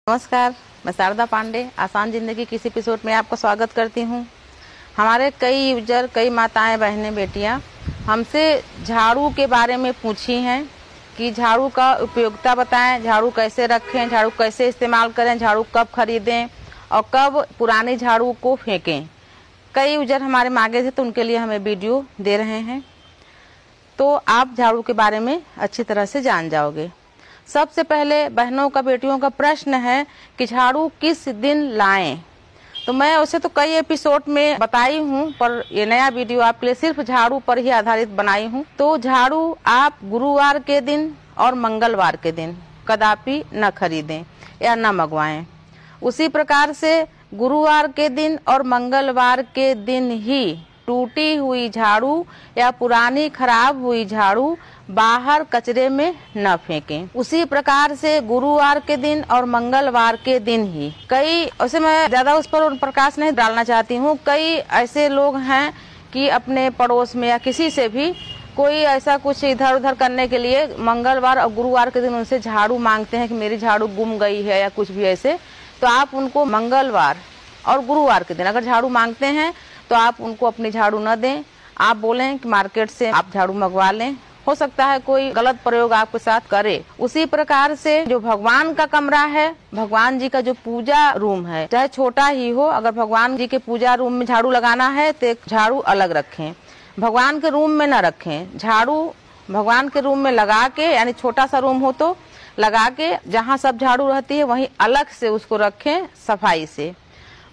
नमस्कार, मैं शारदा पांडे आसान जिंदगी की इस एपिसोड में आपका स्वागत करती हूँ। हमारे कई यूजर, कई माताएं, बहनें, बेटियां हमसे झाड़ू के बारे में पूछी हैं कि झाड़ू का उपयोगिता बताएं, झाड़ू कैसे रखें, झाड़ू कैसे इस्तेमाल करें, झाड़ू कब खरीदें और कब पुरानी झाड़ू को फेंकें। कई यूजर हमारे मांगे थे तो उनके लिए हमें वीडियो दे रहे हैं, तो आप झाड़ू के बारे में अच्छी तरह से जान जाओगे। सबसे पहले बहनों का, बेटियों का प्रश्न है कि झाड़ू किस दिन लाएं। तो मैं उसे तो कई एपिसोड में बताई हूँ, पर ये नया वीडियो आपके लिए सिर्फ झाड़ू पर ही आधारित बनाई हूँ। तो झाड़ू आप गुरुवार के दिन और मंगलवार के दिन कदापि न खरीदें या न मंगवाएं। उसी प्रकार से गुरुवार के दिन और मंगलवार के दिन ही टूटी हुई झाड़ू या पुरानी खराब हुई झाड़ू बाहर कचरे में न फेंकें। उसी प्रकार से गुरुवार के दिन और मंगलवार के दिन ही कई, वैसे मैं ज्यादा उस पर प्रकाश नहीं डालना चाहती हूँ, कई ऐसे लोग हैं कि अपने पड़ोस में या किसी से भी कोई ऐसा कुछ इधर उधर करने के लिए मंगलवार और गुरुवार के दिन उनसे झाड़ू मांगते हैं कि मेरी झाड़ू गुम गई है या कुछ भी ऐसे। तो आप उनको मंगलवार और गुरुवार के दिन अगर झाड़ू मांगते हैं तो आप उनको अपनी झाड़ू न दें। आप बोलें कि मार्केट से आप झाड़ू मंगवा लें, हो सकता है कोई गलत प्रयोग आपके साथ करे। उसी प्रकार से जो भगवान का कमरा है, भगवान जी का जो पूजा रूम है, चाहे छोटा ही हो, अगर भगवान जी के पूजा रूम में झाड़ू लगाना है तो एक झाड़ू अलग रखें, भगवान के रूम में न रखें। झाड़ू भगवान के रूम में लगा के, यानी छोटा सा रूम हो तो लगा के, जहाँ सब झाड़ू रहती है वहीं अलग से उसको रखें सफाई से।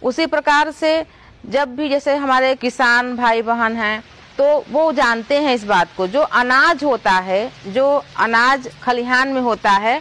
उसी प्रकार से जब भी, जैसे हमारे किसान भाई बहन हैं तो वो जानते हैं इस बात को, जो अनाज होता है, जो अनाज खलिहान में होता है,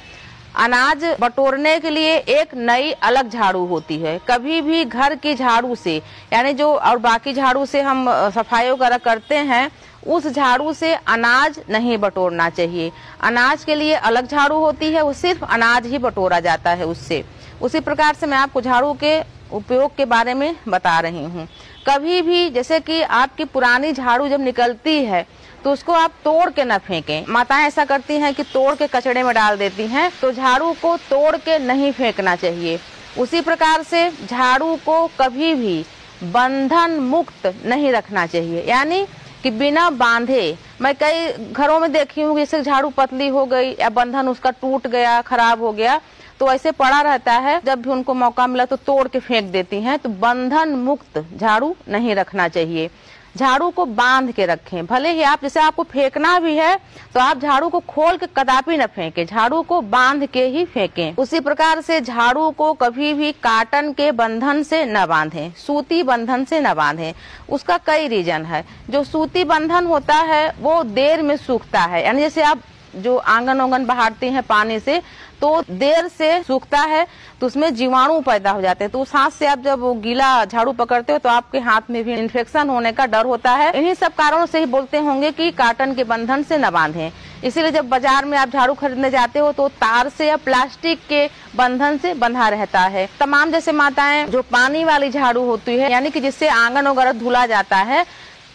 अनाज बटोरने के लिए एक नई अलग झाड़ू होती है। कभी भी घर की झाड़ू से, यानी जो और बाकी झाड़ू से हम सफाई वगैरह करते हैं, उस झाड़ू से अनाज नहीं बटोरना चाहिए। अनाज के लिए अलग झाड़ू होती है, वो सिर्फ अनाज ही बटोरा जाता है उससे। उसी प्रकार से मैं आपको झाड़ू के उपयोग के बारे में बता रही हूँ। कभी भी, जैसे कि आपकी पुरानी झाड़ू जब निकलती है तो उसको आप तोड़ के न फेंकें। माताएं ऐसा करती हैं कि तोड़ के कचड़े में डाल देती हैं, तो झाड़ू को तोड़ के नहीं फेंकना चाहिए। उसी प्रकार से झाड़ू को कभी भी बंधन मुक्त नहीं रखना चाहिए, यानी कि बिना बांधे। मैं कई घरों में देखी हूँ जैसे झाड़ू पतली हो गई या बंधन उसका टूट गया, खराब हो गया, तो ऐसे पड़ा रहता है, जब भी उनको मौका मिला तो तोड़ के फेंक देती हैं। तो बंधन मुक्त झाड़ू नहीं रखना चाहिए। झाड़ू को बांध के रखें। भले ही आप, जैसे आपको फेंकना भी है तो आप झाड़ू को खोल के कदापि न फेंकें, झाड़ू को बांध के ही फेंकें। उसी प्रकार से झाड़ू को कभी भी काटन के बंधन से न बांधें, सूती बंधन से न बांधें। उसका कई रीजन है। जो सूती बंधन होता है वो देर में सूखता है, यानी जैसे आप जो आंगन ओंगन बहारते हैं पानी से, तो देर से सूखता है तो उसमें जीवाणु पैदा हो जाते हैं। तो उस हाथ से आप जब वो गीला झाड़ू पकड़ते हो तो आपके हाथ में भी इन्फेक्शन होने का डर होता है। इन्हीं सब कारणों से ही बोलते होंगे कि काटन के बंधन से न बांधें। इसीलिए जब बाजार में आप झाड़ू खरीदने जाते हो तो तार से या प्लास्टिक के बंधन से बंधा रहता है। तमाम जैसे माताएं जो पानी वाली झाड़ू होती है, यानी कि जिससे आंगन वगैरह धुला जाता है,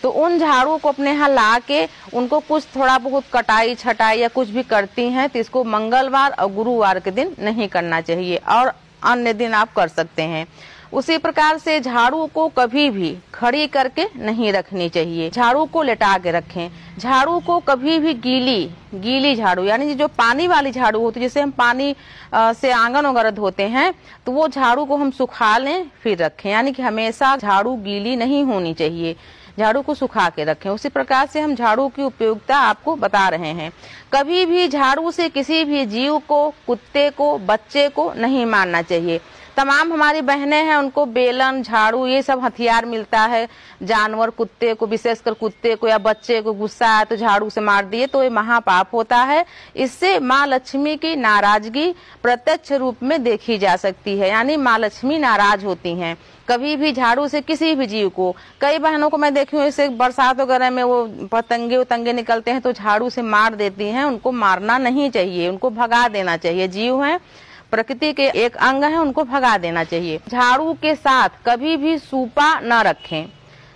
तो उन झाड़ू को अपने यहाँ ला के उनको कुछ थोड़ा बहुत कटाई छटाई या कुछ भी करती हैं, तो इसको मंगलवार और गुरुवार के दिन नहीं करना चाहिए, और अन्य दिन आप कर सकते हैं। उसी प्रकार से झाड़ू को कभी भी खड़ी करके नहीं रखनी चाहिए, झाड़ू को लेटा के रखें। झाड़ू को कभी भी गीली झाड़ू, यानी जो पानी वाली झाड़ू होती है, जैसे हम पानी से आंगन वगैरह धोते हैं, तो वो झाड़ू को हम सुखा लें फिर रखें, यानी कि हमेशा झाड़ू गीली नहीं होनी चाहिए, झाड़ू को सुखा के रखें। उसी प्रकार से हम झाड़ू की उपयोगिता आपको बता रहे हैं। कभी भी झाड़ू से किसी भी जीव को, कुत्ते को, बच्चे को नहीं मारना चाहिए। तमाम हमारी बहनें हैं, उनको बेलन, झाड़ू, ये सब हथियार मिलता है। जानवर, कुत्ते को, विशेषकर कुत्ते को या बच्चे को गुस्सा आया तो झाड़ू से मार दिए, तो ये महापाप होता है। इससे माँ लक्ष्मी की नाराजगी प्रत्यक्ष रूप में देखी जा सकती है, यानी माँ लक्ष्मी नाराज होती हैं। कभी भी झाड़ू से किसी भी जीव को, कई बहनों को मैं देखी हूँ, जैसे बरसात वगैरह में वो पतंगे उतंगे निकलते हैं तो झाड़ू से मार देती हैं। उनको मारना नहीं चाहिए, उनको भगा देना चाहिए। जीव हैं, प्रकृति के एक अंग है, उनको भगा देना चाहिए। झाड़ू के साथ कभी भी सूपा न रखें।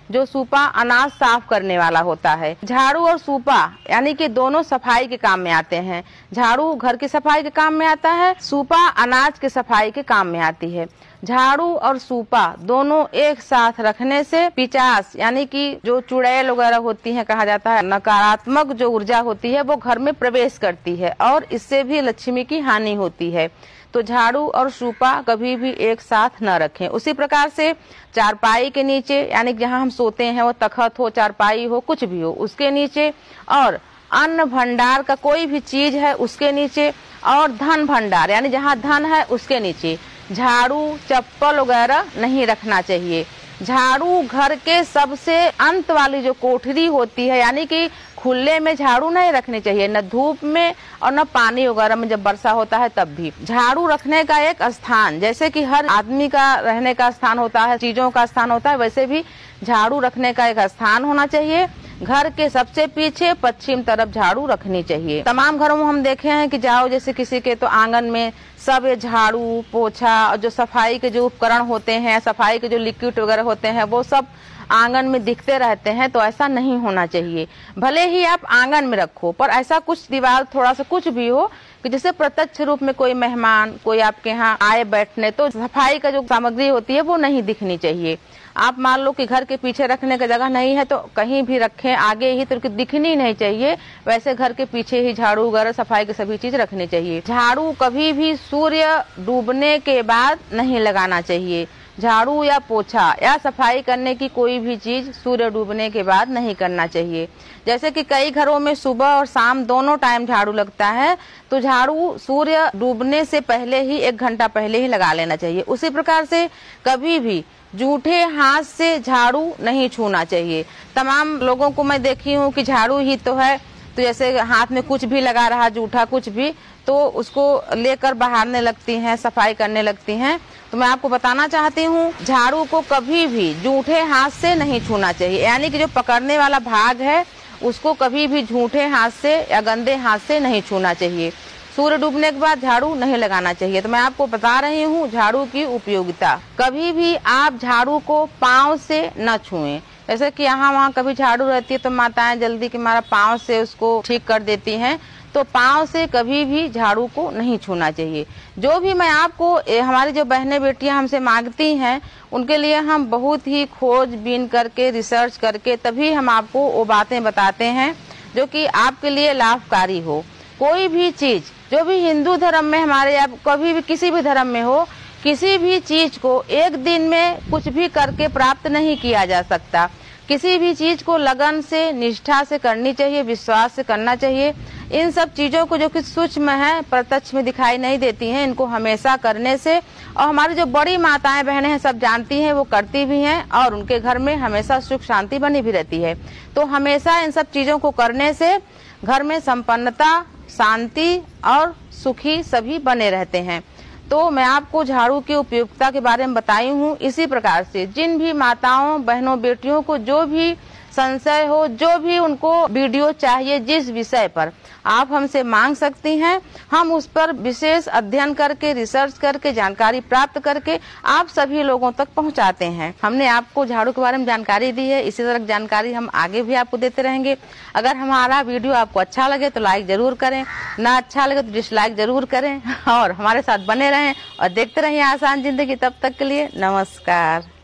जो सूपा अनाज साफ करने वाला होता है। झाड़ू और सूपा यानी कि दोनों सफाई के काम में आते हैं। झाड़ू घर की सफाई के काम में आता है, सूपा अनाज की सफाई के काम में आती है। झाड़ू और सूपा दोनों एक साथ रखने से पिचास यानी कि जो चुड़ैल वगैरह होती है, कहा जाता है नकारात्मक जो ऊर्जा होती है वो घर में प्रवेश करती है और इससे भी लक्ष्मी की हानि होती है। तो झाड़ू और सूपा कभी भी एक साथ न रखें। उसी प्रकार से चारपाई के नीचे यानी जहाँ हम सोते हैं, वो तखत हो, चारपाई हो, कुछ भी हो, उसके नीचे, और अन्न भंडार का कोई भी चीज है उसके नीचे, और धन भंडार यानी जहाँ धन है उसके नीचे झाड़ू चप्पल वगैरह नहीं रखना चाहिए। झाड़ू घर के सबसे अंत वाली जो कोठरी होती है यानी कि खुले में झाड़ू नहीं रखनी चाहिए, न धूप में और न पानी वगैरह में, जब वर्षा होता है तब भी। झाड़ू रखने का एक स्थान, जैसे कि हर आदमी का रहने का स्थान होता है, चीजों का स्थान होता है, वैसे भी झाड़ू रखने का एक स्थान होना चाहिए। घर के सबसे पीछे पश्चिम तरफ झाड़ू रखनी चाहिए। तमाम घरों में हम देखे हैं कि जाओ जैसे किसी के तो आंगन में सब झाड़ू पोछा और जो सफाई के जो उपकरण होते हैं, सफाई के जो लिक्विड वगैरह होते हैं, वो सब आंगन में दिखते रहते हैं। तो ऐसा नहीं होना चाहिए। भले ही आप आंगन में रखो, पर ऐसा कुछ दीवार थोड़ा सा कुछ भी हो कि जिससे प्रत्यक्ष रूप में कोई मेहमान कोई आपके यहाँ आए बैठने, तो सफाई का जो सामग्री होती है वो नहीं दिखनी चाहिए। आप मान लो कि घर के पीछे रखने की जगह नहीं है तो कहीं भी रखें, आगे ही, तो दिखनी नहीं चाहिए। वैसे घर के पीछे ही झाड़ू वगैरह सफाई की सभी चीज रखनी चाहिए। झाड़ू कभी भी सूर्य डूबने के बाद नहीं लगाना चाहिए। झाड़ू या पोछा या सफाई करने की कोई भी चीज सूर्य डूबने के बाद नहीं करना चाहिए। जैसे कि कई घरों में सुबह और शाम दोनों टाइम झाड़ू लगता है, तो झाड़ू सूर्य डूबने से पहले ही 1 घंटा पहले ही लगा लेना चाहिए। उसी प्रकार से कभी भी जूठे हाथ से झाड़ू नहीं छूना चाहिए। तमाम लोगों को मैं देखी हूँ कि झाड़ू ही तो है, तो जैसे हाथ में कुछ भी लगा रहा, जूठा कुछ भी, तो उसको लेकर बहारने लगती हैं, सफाई करने लगती हैं। तो मैं आपको बताना चाहती हूँ, झाड़ू को कभी भी जूठे हाथ से नहीं छूना चाहिए। यानी कि जो पकड़ने वाला भाग है उसको कभी भी झूठे हाथ से या गंदे हाथ से नहीं छूना चाहिए। सूर्य डूबने के बाद झाड़ू नहीं लगाना चाहिए। तो मैं आपको बता रही हूँ झाड़ू की उपयोगिता। कभी भी आप झाड़ू को पाँव से न छुएं। जैसे कि यहाँ वहाँ कभी झाड़ू रहती है तो माताएं जल्दी के मारा पाँव से उसको ठीक कर देती हैं, तो पाँव से कभी भी झाड़ू को नहीं छूना चाहिए। जो भी मैं आपको हमारी जो बहनें बेटियां हमसे मांगती हैं उनके लिए हम बहुत ही खोजबीन करके रिसर्च करके तभी हम आपको वो बातें बताते हैं जो कि आपके लिए लाभकारी हो। कोई भी चीज जो भी हिंदू धर्म में हमारे या कभी भी किसी भी धर्म में हो, किसी भी चीज को एक दिन में कुछ भी करके प्राप्त नहीं किया जा सकता। किसी भी चीज को लगन से निष्ठा से करनी चाहिए, विश्वास से करना चाहिए। इन सब चीजों को जो कि सूक्ष्म है, प्रत्यक्ष में दिखाई नहीं देती हैं, इनको हमेशा करने से, और हमारी जो बड़ी माताएं बहनें हैं सब जानती हैं, वो करती भी हैं और उनके घर में हमेशा सुख शांति बनी भी रहती है। तो हमेशा इन सब चीजों को करने से घर में संपन्नता, शांति और सुखी सभी बने रहते हैं। तो मैं आपको झाड़ू की उपयोगिता के बारे में बताई हूँ। इसी प्रकार से जिन भी माताओं बहनों बेटियों को जो भी संशय हो, जो भी उनको वीडियो चाहिए, जिस विषय पर आप हमसे मांग सकती हैं, हम उस पर विशेष अध्ययन करके रिसर्च करके जानकारी प्राप्त करके आप सभी लोगों तक पहुंचाते हैं। हमने आपको झाड़ू के बारे में जानकारी दी है, इसी तरह जानकारी हम आगे भी आपको देते रहेंगे। अगर हमारा वीडियो आपको अच्छा लगे तो लाइक जरूर करें, ना अच्छा लगे तो डिसलाइक जरूर करें और हमारे साथ बने रहें और देखते रहिए आसान जिंदगी। तब तक के लिए नमस्कार।